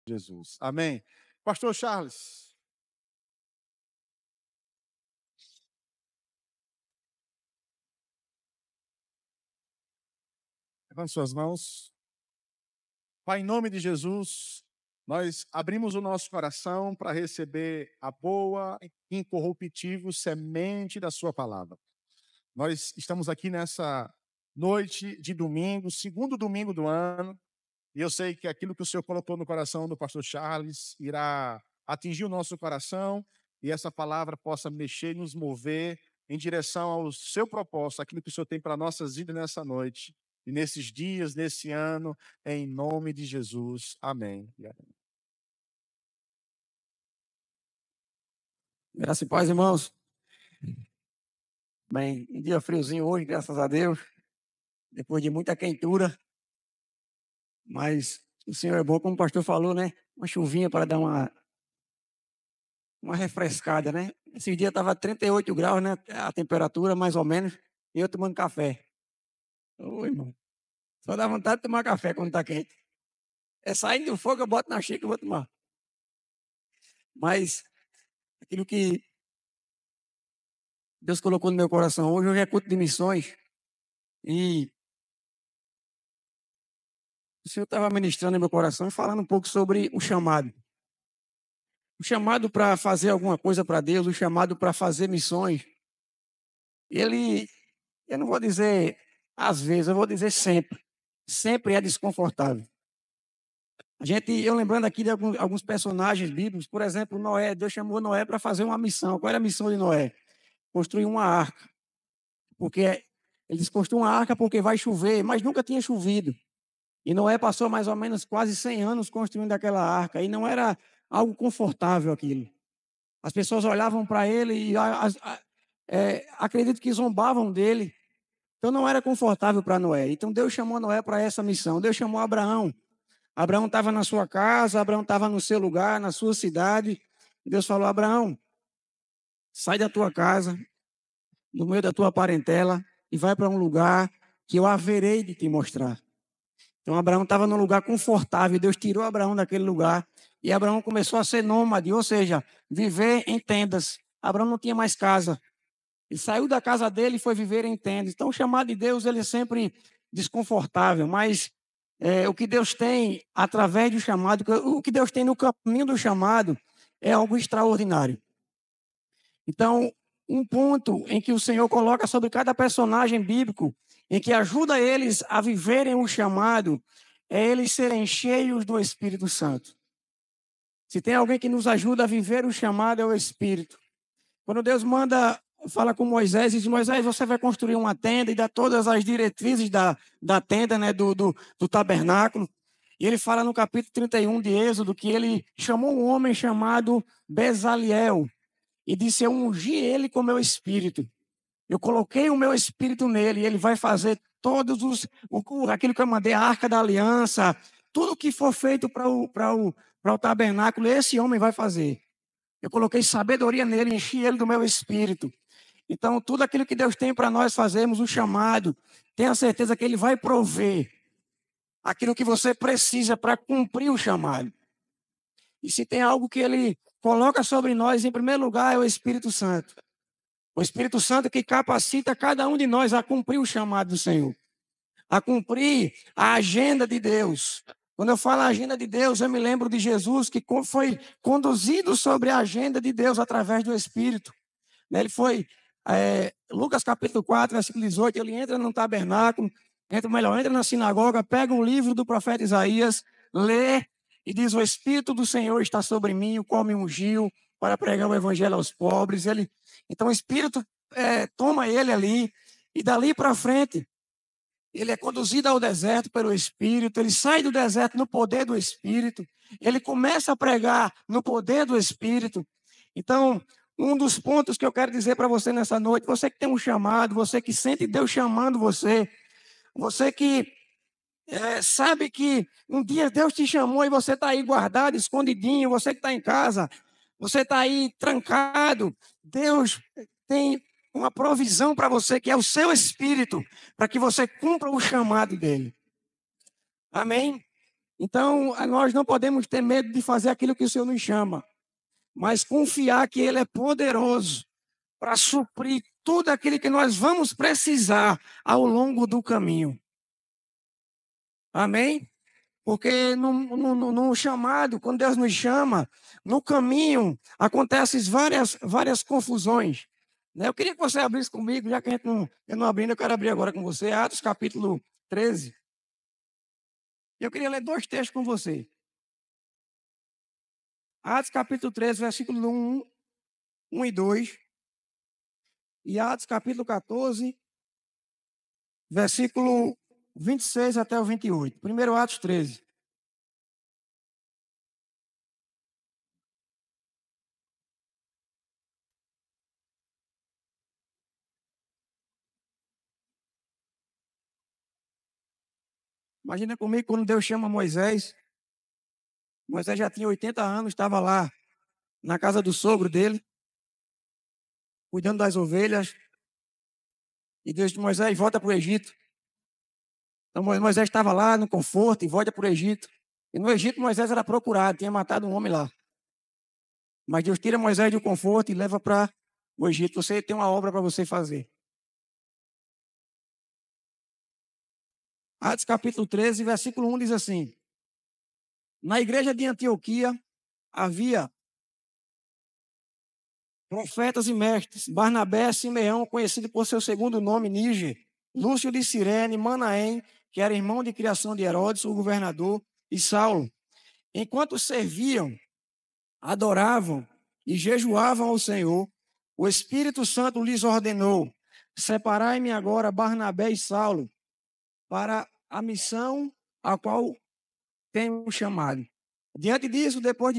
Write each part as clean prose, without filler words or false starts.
Jesus. Amém. Pastor Charles. Levante suas mãos. Pai, em nome de Jesus, nós abrimos o nosso coração para receber a boa, incorruptível semente da sua palavra. Nós estamos aqui nessa noite de domingo, segundo domingo do ano, e eu sei que aquilo que o Senhor colocou no coração do pastor Charles irá atingir o nosso coração e essa palavra possa mexer e nos mover em direção ao seu propósito, aquilo que o Senhor tem para nossas vidas nessa noite e nesses dias, nesse ano, em nome de Jesus. Amém. Graças e paz, irmãos. Bem, um dia friozinho hoje, graças a Deus, depois de muita quentura, mas o Senhor é bom, como o pastor falou, né? Uma chuvinha para dar uma refrescada, né? Esse dia estava 38 graus, né? A temperatura, mais ou menos, e eu tomando café. Ô, irmão, só dá vontade de tomar café quando está quente. É saindo do fogo, eu boto na xícara e vou tomar. Mas aquilo que Deus colocou no meu coração hoje é culto de missões, e o Senhor estava ministrando no meu coração e falando um pouco sobre o chamado. O chamado para fazer alguma coisa para Deus, o chamado para fazer missões. Eu não vou dizer às vezes, eu vou dizer sempre. Sempre é desconfortável. Eu lembrando aqui de alguns personagens bíblicos, por exemplo, Noé, Deus chamou Noé para fazer uma missão. Qual era a missão de Noé? Construir uma arca. Porque eles construíram uma arca porque vai chover, mas nunca tinha chovido. E Noé passou mais ou menos quase 100 anos construindo aquela arca, e não era algo confortável aquilo. As pessoas olhavam para ele e acredito que zombavam dele. Então não era confortável para Noé. Então Deus chamou Noé para essa missão. Deus chamou Abraão. Abraão estava na sua casa, Abraão estava no seu lugar, na sua cidade. Deus falou: Abraão, sai da tua casa, do meio da tua parentela, e vai para um lugar que eu haverei de te mostrar. Então Abraão estava num lugar confortável. Deus tirou Abraão daquele lugar. E Abraão começou a ser nômade, ou seja, viver em tendas. Abraão não tinha mais casa. Ele saiu da casa dele e foi viver em tendas. Então, o chamado de Deus, ele é sempre desconfortável, mas o que Deus tem através do chamado, o que Deus tem no caminho do chamado, é algo extraordinário. Então, um ponto em que o Senhor coloca sobre cada personagem bíblico, em que ajuda eles a viverem o chamado, é eles serem cheios do Espírito Santo. Se tem alguém que nos ajuda a viver o chamado, é o Espírito. Quando Deus fala com Moisés, diz: Moisés, você vai construir uma tenda e dá todas as diretrizes da tenda, né, do tabernáculo. E ele fala no capítulo 31 de Êxodo que ele chamou um homem chamado Bezaliel e disse: eu ungi ele com o meu espírito. Eu coloquei o meu espírito nele e ele vai fazer aquilo que eu mandei, a arca da aliança, tudo que for feito para o tabernáculo, esse homem vai fazer. Eu coloquei sabedoria nele, enchi ele do meu espírito. Então, tudo aquilo que Deus tem para nós fazermos, o chamado, tenha certeza que ele vai prover aquilo que você precisa para cumprir o chamado. E se tem algo que ele coloca sobre nós, em primeiro lugar, é o Espírito Santo. O Espírito Santo que capacita cada um de nós a cumprir o chamado do Senhor, a cumprir a agenda de Deus. Quando eu falo a agenda de Deus, eu me lembro de Jesus que foi conduzido sobre a agenda de Deus através do Espírito. Ele foi, Lucas capítulo 4, versículo 18, ele entra no tabernáculo, entra na sinagoga, pega um livro do profeta Isaías, lê e diz: o Espírito do Senhor está sobre mim, o qual me ungiu para pregar o evangelho aos pobres. Então o Espírito toma ele ali, e dali para frente, ele é conduzido ao deserto pelo Espírito, ele sai do deserto no poder do Espírito, ele começa a pregar no poder do Espírito. Então, um dos pontos que eu quero dizer para você nessa noite, você que tem um chamado, você que sente Deus chamando você que sabe que um dia Deus te chamou e você está aí guardado, escondidinho, você que está em casa, você está aí trancado, Deus tem uma provisão para você, que é o seu espírito, para que você cumpra o chamado dele. Amém? Então, nós não podemos ter medo de fazer aquilo que o Senhor nos chama, mas confiar que Ele é poderoso para suprir tudo aquilo que nós vamos precisar ao longo do caminho. Amém? Porque no chamado, quando Deus nos chama, no caminho acontecem várias confusões. Né? Eu queria que você abrisse comigo, já que eu não abri ainda, eu quero abrir agora com você, Atos capítulo 13. Eu queria ler 2 textos com você. Atos capítulo 13, versículo 1 e 2. E Atos capítulo 14, versículo 26 até o 28. Primeiro Atos 13. Imagina comigo quando Deus chama Moisés. Moisés já tinha 80 anos, estava lá na casa do sogro dele, cuidando das ovelhas. E Deus disse: Moisés, volta para o Egito. Então Moisés estava lá no conforto e volta para o Egito. E no Egito Moisés era procurado, tinha matado um homem lá. Mas Deus tira Moisés do conforto e leva para o Egito. Você tem uma obra para você fazer. Atos capítulo 13, versículo 1 diz assim: Na igreja de Antioquia havia profetas e mestres, Barnabé, Simeão, conhecido por seu segundo nome, Níger, Lúcio de Cirene, Manaém, que era irmão de criação de Herodes, o governador, e Saulo. Enquanto serviam, adoravam e jejuavam ao Senhor, o Espírito Santo lhes ordenou: separai-me agora Barnabé e Saulo para a missão a qual tenho chamado. Diante disso, depois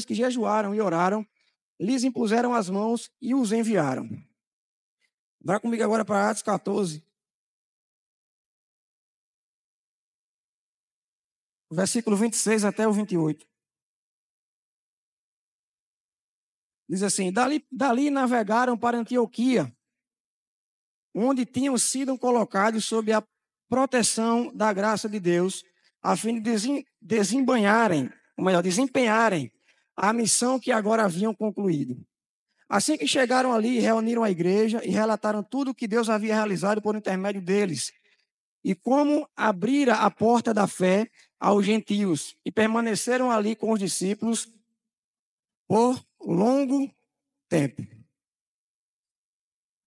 que jejuaram e oraram, lhes impuseram as mãos e os enviaram. Vá comigo agora para Atos 14, versículo 26 até o 28. Diz assim: dali navegaram para Antioquia, onde tinham sido colocados sob a proteção da graça de Deus, a fim de desempenharem a missão que agora haviam concluído. Assim que chegaram ali, reuniram a igreja e relataram tudo o que Deus havia realizado por intermédio deles, e como abrira a porta da fé aos gentios, e permaneceram ali com os discípulos por longo tempo.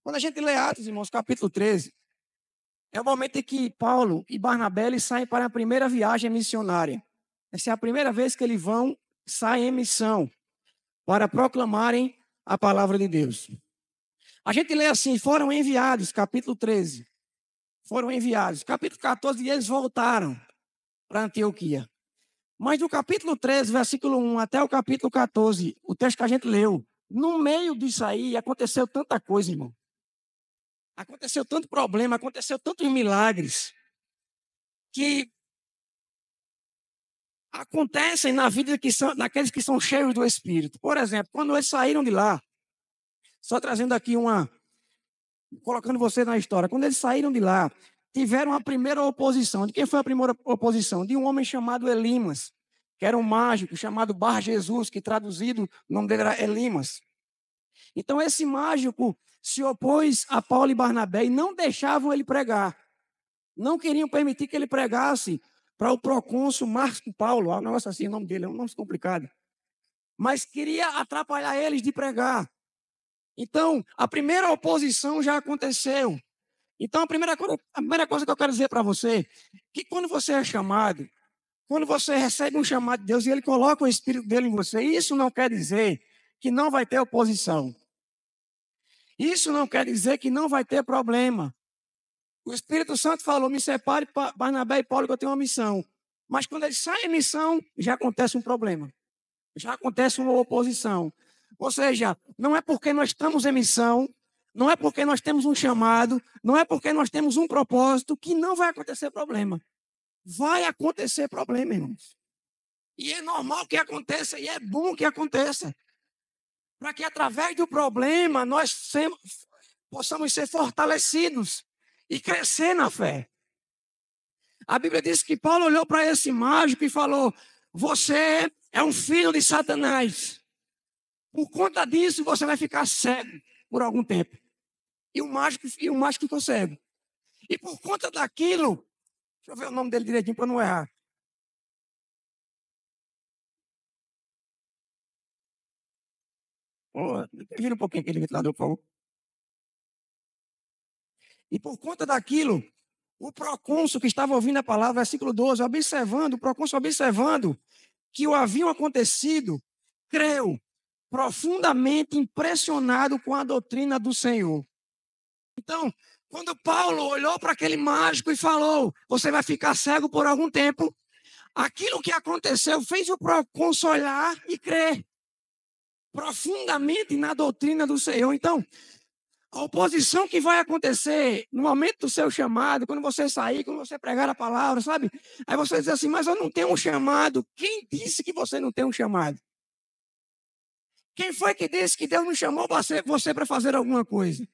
Quando a gente lê Atos, irmãos, capítulo 13, é o momento em que Paulo e Barnabé eles saem para a primeira viagem missionária. Essa é a primeira vez que eles saem em missão para proclamarem a palavra de Deus. A gente lê assim: foram enviados, capítulo 13. Foram enviados. Capítulo 14, eles voltaram para Antioquia. Mas do capítulo 13, versículo 1 até o capítulo 14, o texto que a gente leu, no meio disso aí aconteceu tanta coisa, irmão. Aconteceu tanto problema, aconteceu tantos milagres que acontecem na vida daqueles que são cheios do Espírito. Por exemplo, quando eles saíram de lá, só trazendo aqui colocando você na história, quando eles saíram de lá, tiveram a primeira oposição. De quem foi a primeira oposição? De um homem chamado Elimas, que era um mágico chamado Bar Jesus, que traduzido, o nome dele era Elimas. Então esse mágico se opôs a Paulo e Barnabé e não deixavam ele pregar. Não queriam permitir que ele pregasse para o procônsul Marco Paulo, um negócio assim, o nome dele é um nome complicado. Mas queria atrapalhar eles de pregar. Então, a primeira oposição já aconteceu. Então, a primeira coisa que eu quero dizer para você, que quando você é chamado, quando você recebe um chamado de Deus e Ele coloca o Espírito dele em você, isso não quer dizer que não vai ter oposição. Isso não quer dizer que não vai ter problema. O Espírito Santo falou: me separe para Barnabé e Paulo que eu tenho uma missão. Mas quando eles saem em missão, já acontece um problema. Já acontece uma oposição. Ou seja, não é porque nós estamos em missão, não é porque nós temos um chamado, não é porque nós temos um propósito que não vai acontecer problema. Vai acontecer problema, irmãos. E é normal que aconteça, e é bom que aconteça. Para que através do problema nós possamos ser fortalecidos e crescer na fé. A Bíblia diz que Paulo olhou para esse mágico e falou: você é um filho de Satanás. Por conta disso, você vai ficar cego por algum tempo. E o mágico ficou cego. E por conta daquilo, deixa eu ver o nome dele direitinho para não errar. Vira um pouquinho aquele ventilador, por favor. E por conta daquilo, o procônsul que estava ouvindo a palavra, versículo 12, o procônsul observando que o haviam acontecido, creu, profundamente impressionado com a doutrina do Senhor. Então, quando Paulo olhou para aquele mágico e falou: você vai ficar cego por algum tempo, aquilo que aconteceu fez o procônsul olhar e crer profundamente na doutrina do Senhor. Então, a oposição que vai acontecer no momento do seu chamado, quando você sair, quando você pregar a palavra, sabe? Aí você diz assim: mas eu não tenho um chamado. Quem disse que você não tem um chamado? Quem foi que disse que Deus não chamou você para fazer alguma coisa?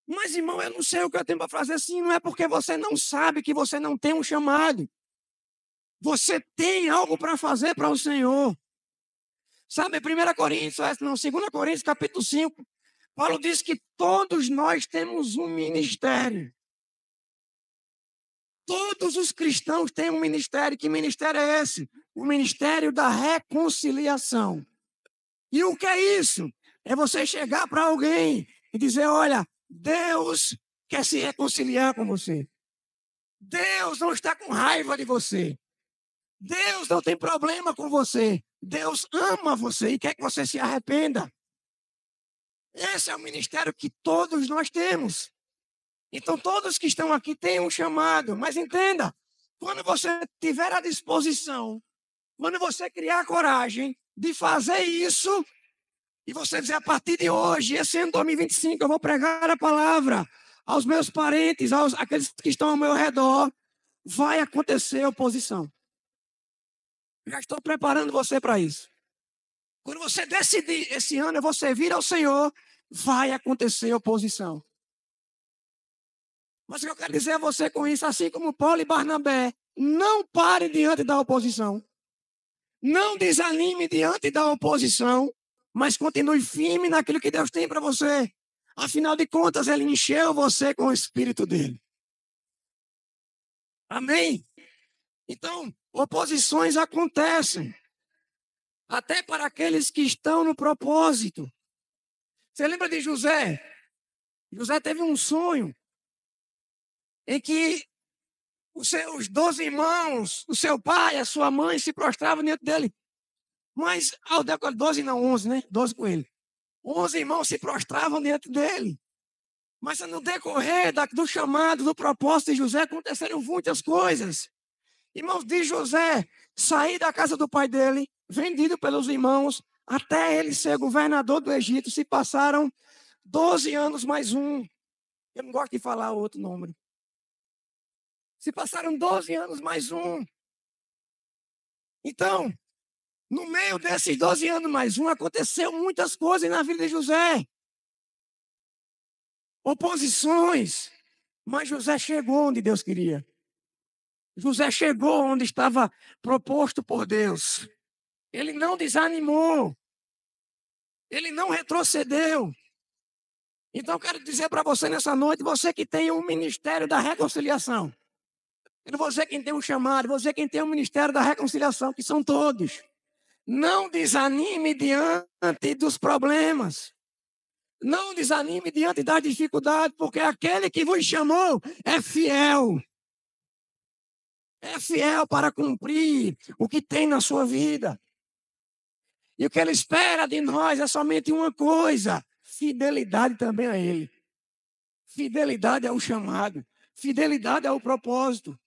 Mas, irmão, eu não sei o que eu tenho para fazer assim. Não é porque você não sabe que você não tem um chamado. Você tem algo para fazer para o Senhor. Sabe, 1 Coríntios, não, 2 Coríntios, capítulo 5, Paulo diz que todos nós temos um ministério. Todos os cristãos têm um ministério. Que ministério é esse? O ministério da reconciliação. E o que é isso? É você chegar para alguém e dizer: olha, Deus quer se reconciliar com você. Deus não está com raiva de você. Deus não tem problema com você. Deus ama você e quer que você se arrependa. Esse é o ministério que todos nós temos. Então, todos que estão aqui têm um chamado. Mas entenda, quando você tiver a disposição, quando você criar a coragem de fazer isso, e você dizer: a partir de hoje, esse ano 2025, eu vou pregar a palavra aos meus parentes, àqueles que estão ao meu redor, vai acontecer oposição. Já estou preparando você para isso. Quando você decidir, esse ano eu vou servir ao Senhor, vai acontecer oposição. Mas o que eu quero dizer a você com isso, assim como Paulo e Barnabé, não pare diante da oposição. Não desanime diante da oposição, mas continue firme naquilo que Deus tem para você. Afinal de contas, Ele encheu você com o Espírito dele. Amém? Então, oposições acontecem. Até para aqueles que estão no propósito. Você lembra de José? José teve um sonho em que os 12 irmãos, o seu pai, a sua mãe se prostravam diante dele. Mas, 12 não, 11, né? 12 com ele. 11 irmãos se prostravam diante dele. Mas no decorrer do chamado, do propósito de José, aconteceram muitas coisas. Irmãos, de José sair da casa do pai dele, vendido pelos irmãos, até ele ser governador do Egito, se passaram 12 anos mais um. Eu não gosto de falar outro número. Se passaram 12 anos mais um. Então, no meio desses 12 anos mais um, aconteceu muitas coisas na vida de José. Oposições. Mas José chegou onde Deus queria. José chegou onde estava proposto por Deus. Ele não desanimou. Ele não retrocedeu. Então, eu quero dizer para você nessa noite, você que tem um ministério da reconciliação. Você quem tem um chamado, você quem tem um ministério da reconciliação, que são todos. Não desanime diante dos problemas. Não desanime diante das dificuldades, porque aquele que vos chamou é fiel. É fiel para cumprir o que tem na sua vida. E o que ele espera de nós é somente uma coisa: fidelidade também a ele. Fidelidade ao chamado. Fidelidade ao propósito.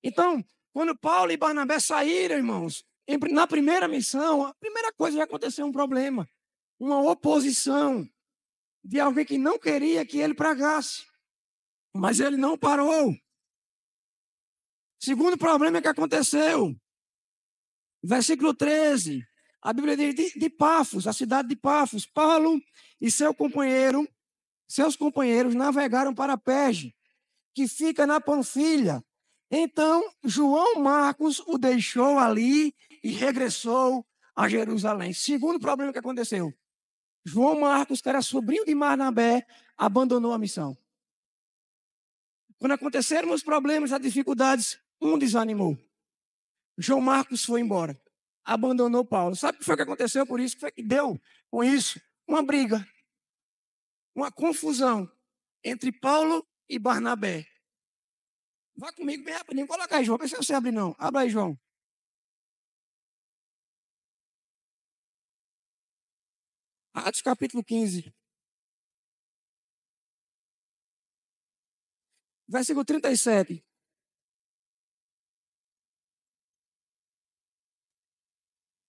Então, quando Paulo e Barnabé saíram, irmãos, na primeira missão, a primeira coisa que aconteceu um problema. Uma oposição de alguém que não queria que ele pregasse. Mas ele não parou. Segundo problema que aconteceu, versículo 13, a Bíblia diz de Pafos, a cidade de Pafos, Paulo e seus companheiros navegaram para Perge, que fica na Panfilha. Então, João Marcos o deixou ali e regressou a Jerusalém. Segundo problema que aconteceu. João Marcos, que era sobrinho de Barnabé, abandonou a missão. Quando aconteceram os problemas, as dificuldades, um desanimou. João Marcos foi embora. Abandonou Paulo. Sabe o que foi que aconteceu por isso? O que foi que deu com isso? Uma briga. Uma confusão entre Paulo e Barnabé. Vá comigo bem rapidinho. Coloca aí, João. Não precisa você abrir, não. Abra aí, João. Atos capítulo 15. Versículo 37.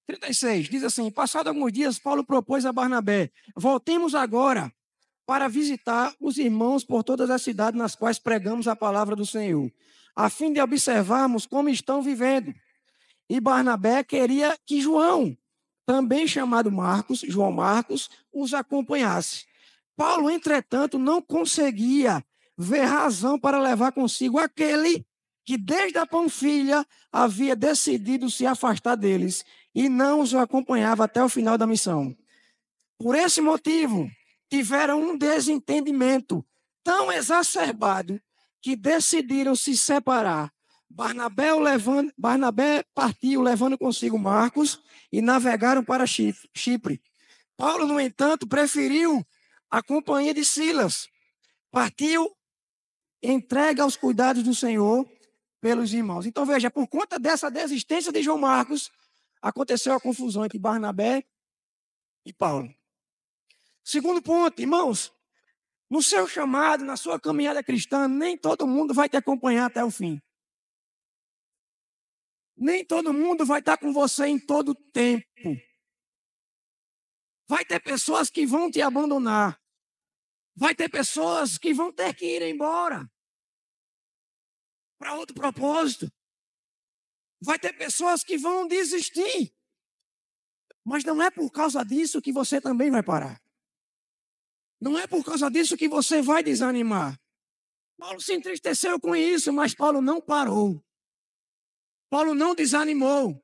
36. Diz assim: passado alguns dias, Paulo propôs a Barnabé: voltemos agora para visitar os irmãos por todas as cidades nas quais pregamos a palavra do Senhor, a fim de observarmos como estão vivendo. E Barnabé queria que João, também chamado Marcos, João Marcos, os acompanhasse. Paulo, entretanto, não conseguia ver razão para levar consigo aquele que desde a Panfilha havia decidido se afastar deles e não os acompanhava até o final da missão. Por esse motivo, tiveram um desentendimento tão exacerbado que decidiram se separar. Barnabé partiu levando consigo Marcos e navegaram para Chipre. Paulo, no entanto, preferiu a companhia de Silas. Partiu entregue aos cuidados do Senhor pelos irmãos. Então veja, por conta dessa desistência de João Marcos, aconteceu a confusão entre Barnabé e Paulo. Segundo ponto, irmãos, no seu chamado, na sua caminhada cristã, nem todo mundo vai te acompanhar até o fim. Nem todo mundo vai estar com você em todo o tempo. Vai ter pessoas que vão te abandonar. Vai ter pessoas que vão ter que ir embora para outro propósito. Vai ter pessoas que vão desistir. Mas não é por causa disso que você também vai parar. Não é por causa disso que você vai desanimar. Paulo se entristeceu com isso, mas Paulo não parou. Paulo não desanimou.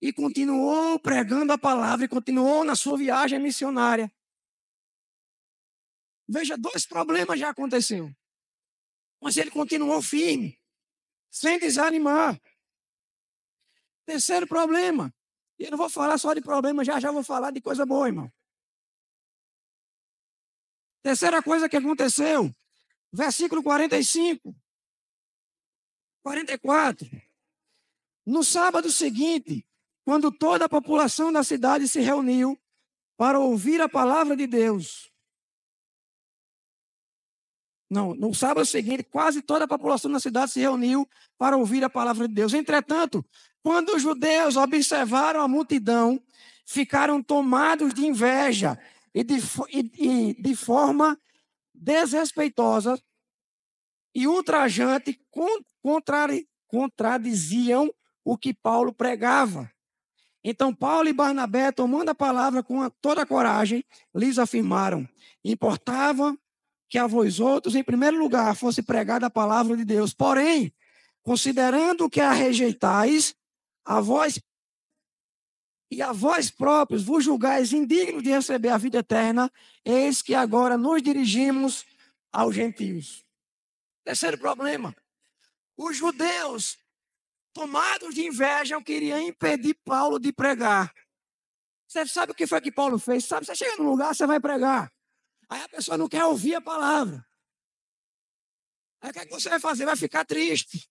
E continuou pregando a palavra e continuou na sua viagem missionária. Veja, 2 problemas já aconteceram. Mas ele continuou firme, sem desanimar. Terceiro problema. E eu não vou falar só de problema, já vou falar de coisa boa, irmão. Terceira coisa que aconteceu, versículo 45, 44. No sábado seguinte, quando toda a população da cidade se reuniu para ouvir a palavra de Deus. Não, no sábado seguinte, quase toda a população da cidade se reuniu para ouvir a palavra de Deus. Entretanto, quando os judeus observaram a multidão, ficaram tomados de inveja e de forma desrespeitosa e ultrajante contradiziam o que Paulo pregava. Então Paulo e Barnabé, tomando a palavra com toda a coragem, lhes afirmaram: importava que a vós outros, em primeiro lugar, fosse pregada a palavra de Deus. Porém, considerando que a rejeitais, a vós próprios vos julgais indignos de receber a vida eterna, eis que agora nos dirigimos aos gentios. Terceiro problema. Os judeus, tomados de inveja, queriam impedir Paulo de pregar. Você sabe o que foi que Paulo fez? Sabe, você chega num lugar, você vai pregar. Aí a pessoa não quer ouvir a palavra. Aí o que você vai fazer? Vai ficar triste.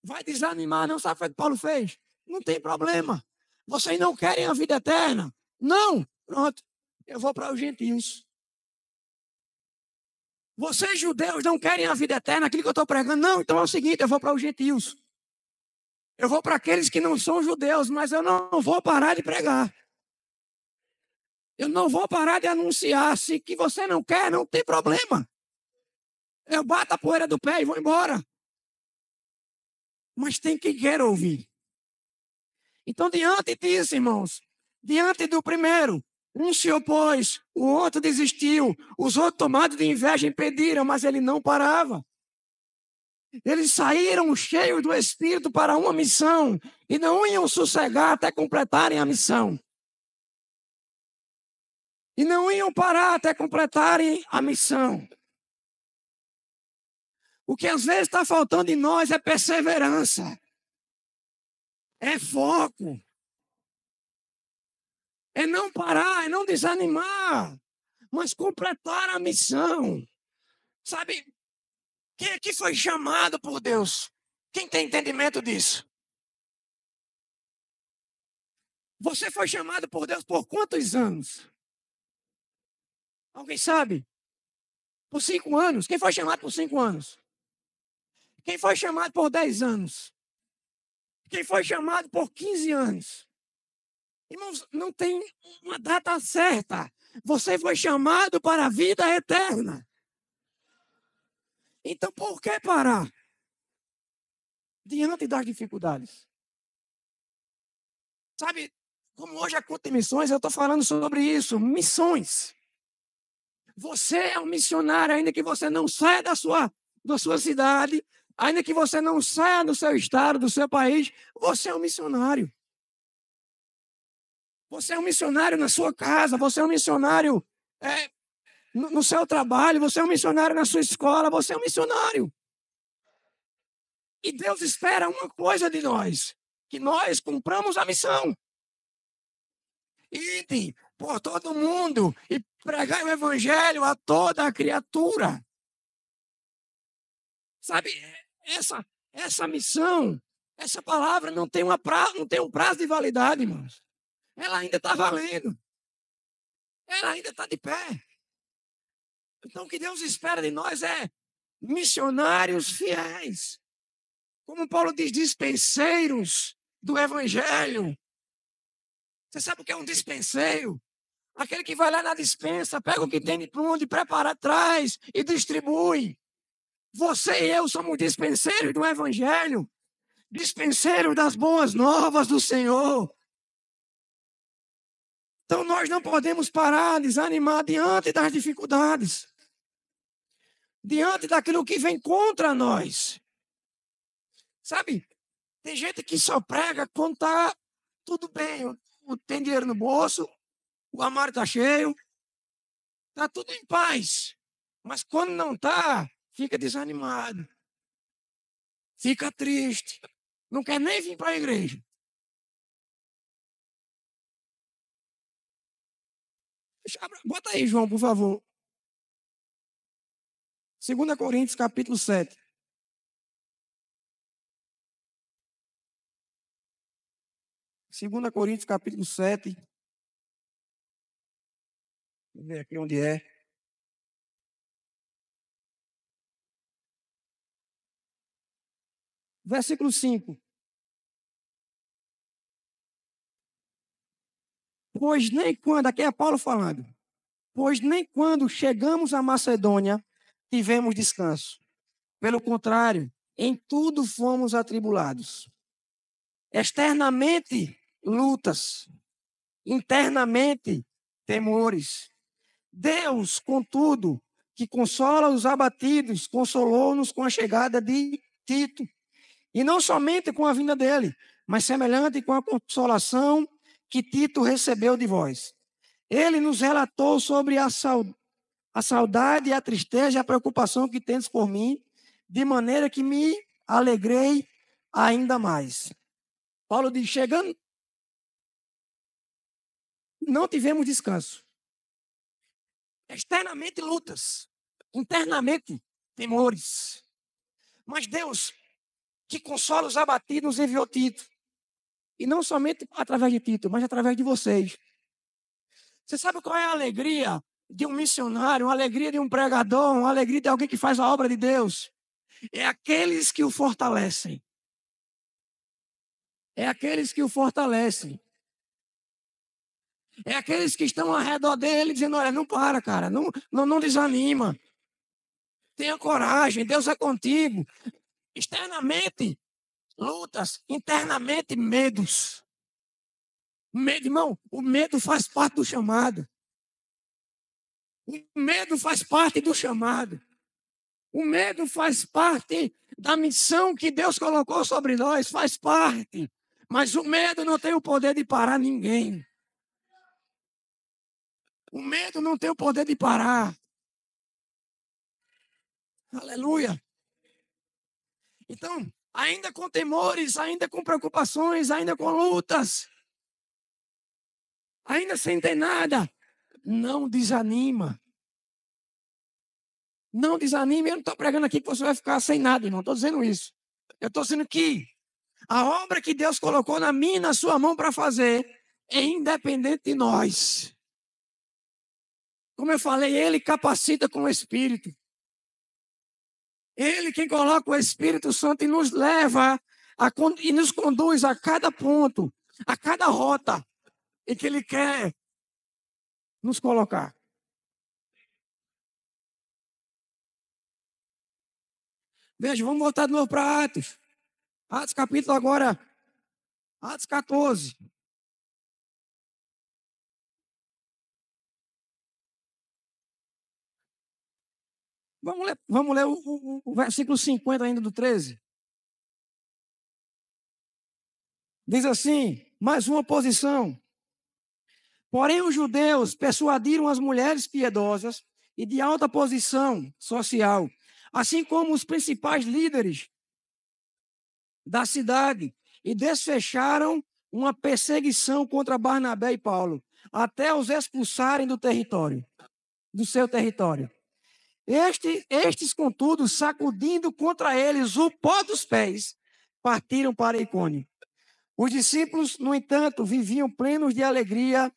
Vai desanimar. Não sabe o que Paulo fez? Não tem problema. Vocês não querem a vida eterna? Não. Pronto. Eu vou para os gentios. Vocês judeus não querem a vida eterna, aquilo que eu estou pregando? Não. Então é o seguinte, eu vou para os gentios. Eu vou para aqueles que não são judeus, mas eu não vou parar de pregar. Eu não vou parar de anunciar. Se que você não quer, não tem problema. Eu bato a poeira do pé e vou embora. Mas tem quem quer ouvir. Então, diante disso, irmãos, diante do primeiro, um se opôs, o outro desistiu, os outros, tomados de inveja, impediram, mas ele não parava. Eles saíram cheios do Espírito para uma missão e não iam sossegar até completarem a missão. E não iam parar até completarem a missão. O que às vezes está faltando em nós é perseverança, é foco, é não parar, é não desanimar, mas completar a missão. Sabe, quem aqui foi chamado por Deus? Quem tem entendimento disso? Você foi chamado por Deus por quantos anos? Alguém sabe? Por 5 anos. Quem foi chamado por 5 anos? Quem foi chamado por 10 anos? Quem foi chamado por 15 anos? Irmãos, não tem uma data certa. Você foi chamado para a vida eterna. Então, por que parar? Diante das dificuldades. Sabe, como hoje é culto de missões, eu estou falando sobre isso. Missões. Você é um missionário, ainda que você não saia da sua cidade, ainda que você não saia do seu estado, do seu país, você é um missionário. Você é um missionário na sua casa, você é um missionário no seu trabalho, você é um missionário na sua escola, você é um missionário. E Deus espera uma coisa de nós, que nós cumpramos a missão. Ide por todo mundo e pregai o evangelho a toda a criatura. Sabe, essa missão, essa palavra não tem um prazo de validade, irmãos. Ela ainda está valendo. Ela ainda está de pé. Então, o que Deus espera de nós é missionários fiéis. Como Paulo diz, dispenseiros do evangelho. Você sabe o que é um dispenseiro? Aquele que vai lá na dispensa, pega o que tem de pronto e prepara atrás e distribui. Você e eu somos dispenseiros do evangelho. Dispenseiros das boas novas do Senhor. Então nós não podemos parar, desanimar diante das dificuldades. Diante daquilo que vem contra nós. Sabe, tem gente que só prega quando está tudo bem. Tem dinheiro no bolso, o armário está cheio, está tudo em paz. Mas quando não está, fica desanimado. Fica triste. Não quer nem vir para a igreja. Bota aí, João, por favor. 2 Coríntios, capítulo 7. Segunda Coríntios, capítulo 7. Vamos ver aqui onde é. Versículo 5. Pois nem quando, aqui é Paulo falando, pois nem quando chegamos à Macedônia tivemos descanso. Pelo contrário, em tudo fomos atribulados. Externamente, lutas. Internamente, temores. Deus, contudo, que consola os abatidos, consolou-nos com a chegada de Tito. E não somente com a vinda dele, mas semelhante com a consolação que Tito recebeu de vós. Ele nos relatou sobre a saudade, a tristeza e a preocupação que tendes por mim, de maneira que me alegrei ainda mais. Paulo diz, chegando, não tivemos descanso. Externamente lutas, internamente temores. Mas Deus, que consola os abatidos, nos enviou Tito. E não somente através de Tito, mas através de vocês. Você sabe qual é a alegria de um missionário, a alegria de um pregador, a alegria de alguém que faz a obra de Deus? É aqueles que o fortalecem. É aqueles que o fortalecem. É aqueles que estão ao redor dele dizendo, olha, não para, cara, não desanima. Tenha coragem, Deus é contigo. Externamente, lutas, internamente, medos. Medo, irmão, o medo faz parte do chamado. O medo faz parte do chamado. O medo faz parte da missão que Deus colocou sobre nós, faz parte. Mas o medo não tem o poder de parar ninguém. O medo não tem o poder de parar. Aleluia. Então, ainda com temores, ainda com preocupações, ainda com lutas, ainda sem ter nada, não desanima. Não desanime. Eu não estou pregando aqui que você vai ficar sem nada, irmão. Estou dizendo isso. Eu estou dizendo que a obra que Deus colocou na minha e na sua mão para fazer é independente de nós. Como eu falei, Ele capacita com o Espírito. Ele quem coloca o Espírito Santo e nos leva e nos conduz a cada ponto, a cada rota em que Ele quer nos colocar. Veja, vamos voltar de novo para Atos. Atos capítulo agora, Atos 14. Vamos ler o versículo 50 ainda do 13. Diz assim, mais uma posição. Porém, os judeus persuadiram as mulheres piedosas e de alta posição social, assim como os principais líderes da cidade, e desfecharam uma perseguição contra Barnabé e Paulo, até os expulsarem do seu território. Estes, contudo, sacudindo contra eles o pó dos pés, partiram para Icônio. Os discípulos, no entanto, viviam plenos de alegria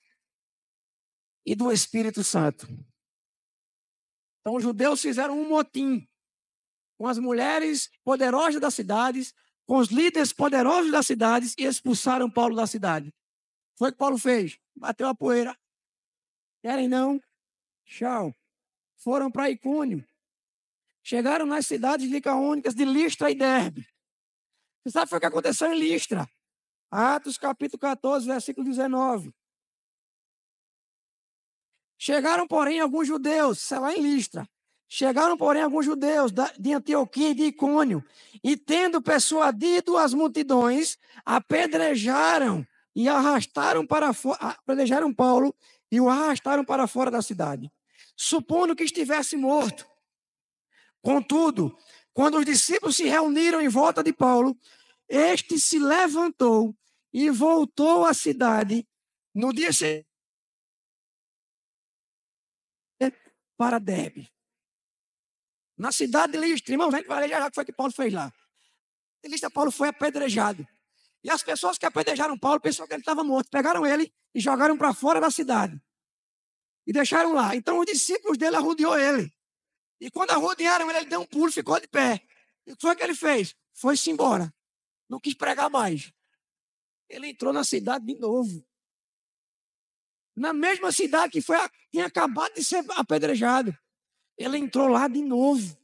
e do Espírito Santo. Então, os judeus fizeram um motim com as mulheres poderosas das cidades, com os líderes poderosos das cidades e expulsaram Paulo da cidade. Foi o que Paulo fez. Bateu a poeira. Querem não? Tchau. Foram para Icônio. Chegaram nas cidades licaônicas de Listra e Derbe. Você sabe o que aconteceu em Listra? Atos capítulo 14, versículo 19. Chegaram, porém, alguns judeus, isso é lá em Listra. Chegaram, porém, alguns judeus de Antioquia e de Icônio, e tendo persuadido as multidões, apedrejaram e arrastaram para fora, apedrejaram Paulo e o arrastaram para fora da cidade, supondo que estivesse morto. Contudo, quando os discípulos se reuniram em volta de Paulo, este se levantou e voltou à cidade no dia seguinte para Derbe. Na cidade de Listra, irmãos, a gente vai ler já o que foi que Paulo fez lá. Em Listra, Paulo foi apedrejado. E as pessoas que apedrejaram Paulo pensaram que ele estava morto. Pegaram ele e jogaram para fora da cidade. E deixaram lá. Então os discípulos dele arrodeou ele. E quando arrodearam ele, ele deu um pulo e ficou de pé. E o que foi que ele fez? Foi-se embora. Não quis pregar mais. Ele entrou na cidade de novo. Na mesma cidade que tinha acabado de ser apedrejado. Ele entrou lá de novo.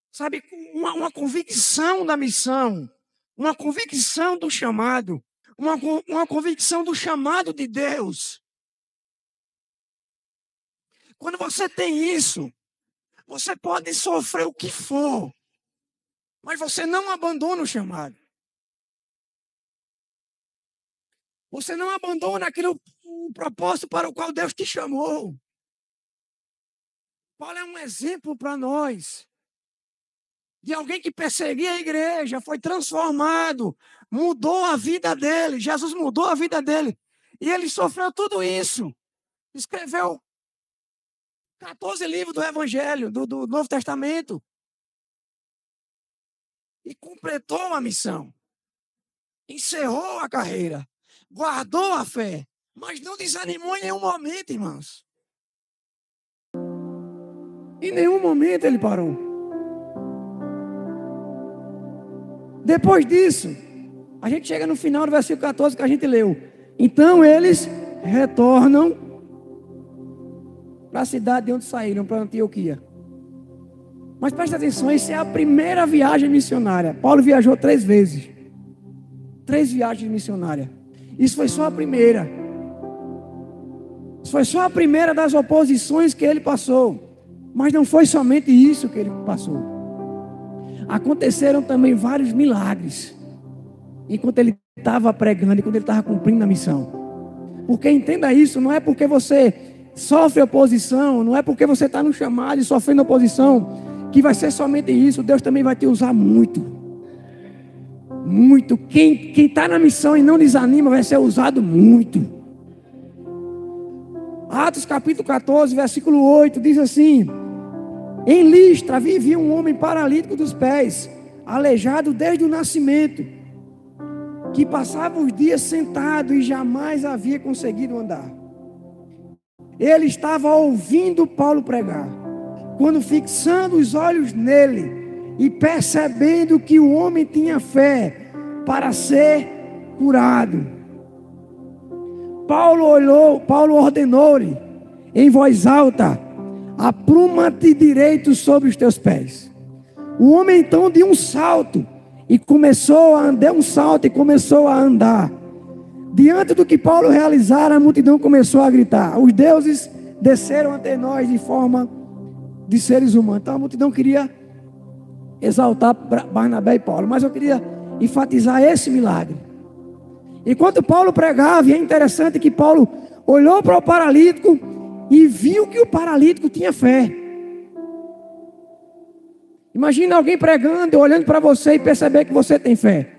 Sabe, uma convicção da missão, uma convicção do chamado, uma convicção do chamado de Deus. Quando você tem isso, você pode sofrer o que for, mas você não abandona o chamado. Você não abandona o propósito para o qual Deus te chamou. Paulo é um exemplo para nós de alguém que perseguia a igreja, foi transformado, mudou a vida dele. Jesus mudou a vida dele. E ele sofreu tudo isso. Escreveu 14 livros do Evangelho, do Novo Testamento. E completou a missão. Encerrou a carreira. Guardou a fé. Mas não desanimou em nenhum momento, irmãos. Em nenhum momento ele parou. Depois disso, a gente chega no final do versículo 14 que a gente leu. Então eles retornam para a cidade de onde saíram, para Antioquia. Mas presta atenção, essa é a primeira viagem missionária. Paulo viajou 3 vezes. 3 viagens missionárias. Isso foi só a primeira. Isso foi só a primeira das oposições que ele passou. Mas não foi somente isso que ele passou. Aconteceram também vários milagres enquanto ele estava pregando, enquanto ele estava cumprindo a missão. Porque entenda isso, não é porque você sofre oposição, não é porque você está no chamado e sofrendo oposição, que vai ser somente isso. Deus também vai te usar muito. Muito. Quem está na missão e não desanima vai ser usado muito. Atos capítulo 14, versículo 8, diz assim: em Listra vivia um homem paralítico dos pés, aleijado desde o nascimento, que passava os dias sentado e jamais havia conseguido andar. Ele estava ouvindo Paulo pregar, quando fixando os olhos nele e percebendo que o homem tinha fé para ser curado, Paulo ordenou-lhe em voz alta: apruma-te direito sobre os teus pés. O homem então deu um salto e começou a andar. Diante do que Paulo realizara, a multidão começou a gritar: os deuses desceram até nós de forma de seres humanos. Então a multidão queria exaltar Barnabé e Paulo, mas eu queria enfatizar esse milagre. Enquanto Paulo pregava, e é interessante que Paulo olhou para o paralítico e viu que o paralítico tinha fé. Imagina alguém pregando, olhando para você e perceber que você tem fé.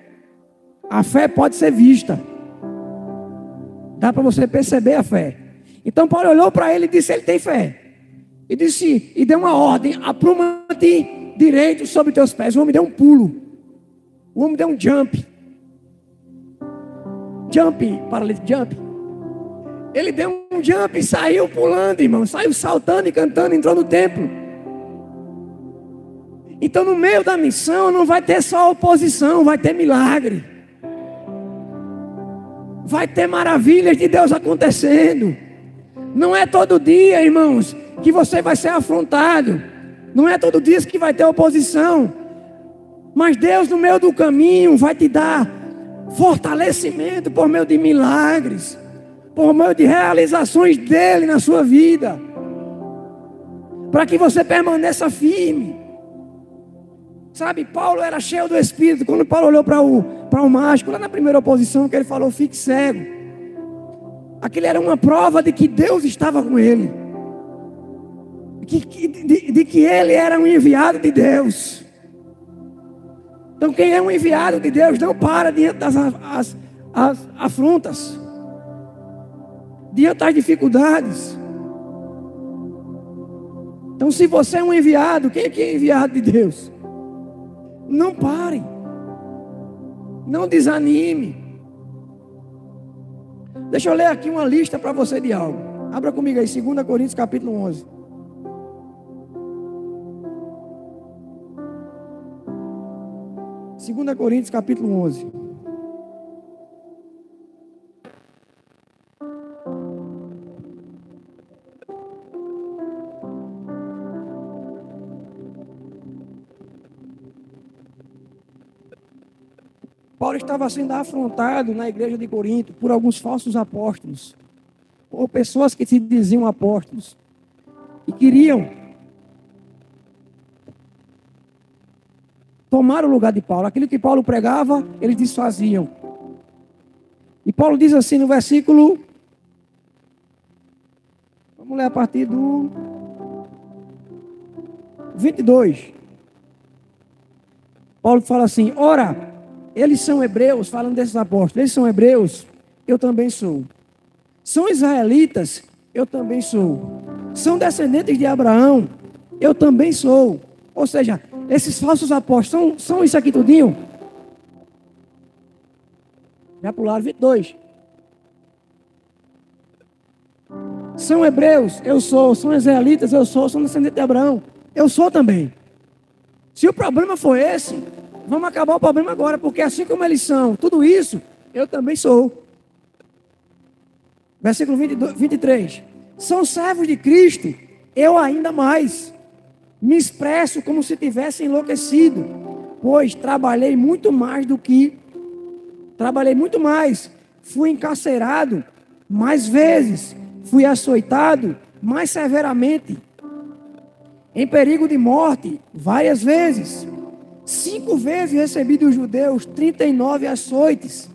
A fé pode ser vista. Dá para você perceber a fé. Então Paulo olhou para ele e disse: ele tem fé. E deu uma ordem: apruma-te direito sobre teus pés. O homem deu um pulo. O homem deu um jump. Paralítico, jump. Ele deu um jump e saiu pulando, irmão. Saiu saltando e cantando, entrou no templo. Então no meio da missão não vai ter só oposição, vai ter milagre. Vai ter maravilhas de Deus acontecendo. Não é todo dia, irmãos, que você vai ser afrontado. Não é todo dia que vai ter oposição. Mas Deus no meio do caminho vai te dar fortalecimento por meio de milagres, por meio de realizações dele na sua vida, para que você permaneça firme. Sabe, Paulo era cheio do Espírito. Quando Paulo olhou para o mágico, lá na primeira oposição, que ele falou: fique cego. Aquilo era uma prova de que Deus estava com ele, de que ele era um enviado de Deus. Então quem é um enviado de Deus não para diante das afrontas, diante das dificuldades. Então se você é um enviado, quem é que é enviado de Deus? Não pare, não desanime. Deixa eu ler aqui uma lista para você de algo. Abra comigo aí, 2 Coríntios capítulo 11. Segunda Coríntios capítulo 11. Paulo estava sendo afrontado na igreja de Corinto por alguns falsos apóstolos, ou pessoas que se diziam apóstolos e queriam tomar o lugar de Paulo. Aquilo que Paulo pregava, eles desfaziam. E Paulo diz assim no versículo, vamos ler a partir do 22. Paulo fala assim: ora, eles são hebreus, falando desses apóstolos, eles são hebreus, eu também sou. São israelitas, eu também sou. São descendentes de Abraão, eu também sou. Ou seja, esses falsos apóstolos são isso aqui tudinho. Já pularam 22. São hebreus, eu sou. São israelitas, eu sou. São descendentes de Abraão, eu sou também. Se o problema for esse, vamos acabar o problema agora, porque assim como eles são, tudo isso, eu também sou. Versículo 23. São servos de Cristo, eu ainda mais. Me expresso como se tivesse enlouquecido, pois trabalhei muito mais. Fui encarcerado mais vezes, fui açoitado mais severamente. em perigo de morte várias vezes. 5 vezes recebi dos judeus 39 açoites.